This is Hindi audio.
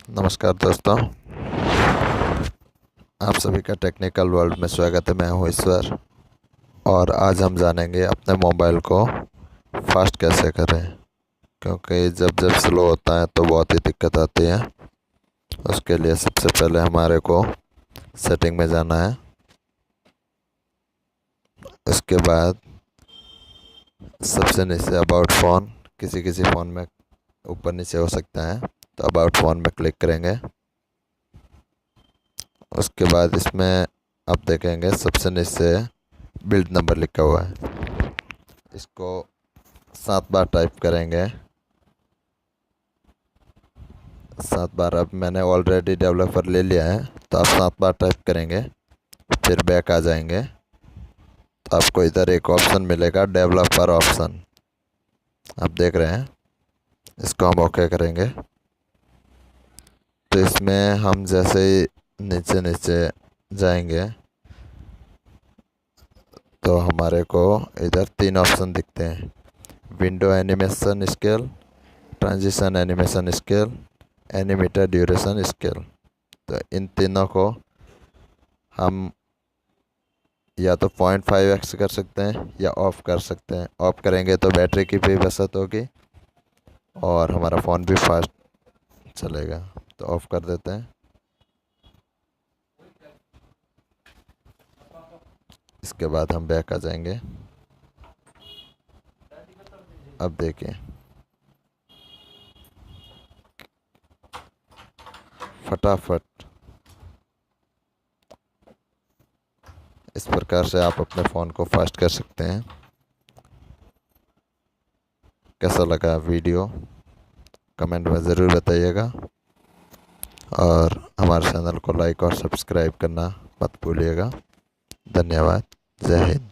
नमस्कार दोस्तों, आप सभी का टेक्निकल वर्ल्ड में स्वागत है। मैं हूं ईश्वर और आज हम जानेंगे अपने मोबाइल को फास्ट कैसे करें, क्योंकि जब जब स्लो होता है तो बहुत ही दिक्कत आती है। उसके लिए सबसे पहले हमारे को सेटिंग में जाना है। उसके बाद सबसे नीचे अबाउट फ़ोन, किसी किसी फ़ोन में ऊपर नीचे हो सकता है, तो अबाउट फ़ोन में क्लिक करेंगे। उसके बाद इसमें आप देखेंगे सबसे नीचे बिल्ड नंबर लिखा हुआ है। इसको 7 बार टाइप करेंगे। 7 बार। अब मैंने ऑलरेडी डेवलपर ले लिया है, तो आप 7 बार टाइप करेंगे, फिर बैक आ जाएंगे तो आपको इधर एक ऑप्शन मिलेगा, डेवलपर ऑप्शन। आप देख रहे हैं, इसको हम ओके करेंगे। तो इसमें हम जैसे ही नीचे नीचे जाएंगे तो हमारे को इधर 3 ऑप्शन दिखते हैं, window animation scale, transition animation scale, animator duration scale. तो इन तीनों को हम या तो 0.5x कर सकते हैं या ऑफ़ कर सकते हैं। ऑफ़ करेंगे तो बैटरी की भी बचत होगी और हमारा फ़ोन भी फास्ट चलेगा। तो ऑफ़ कर देते हैं। इसके बाद हम बैक आ जाएंगे। अब देखिए, फटाफट इस प्रकार से आप अपने फ़ोन को फास्ट कर सकते हैं। कैसा लगा वीडियो कमेंट में ज़रूर बताइएगा और हमारे चैनल को लाइक और सब्सक्राइब करना मत भूलिएगा। धन्यवाद। जय हिंद।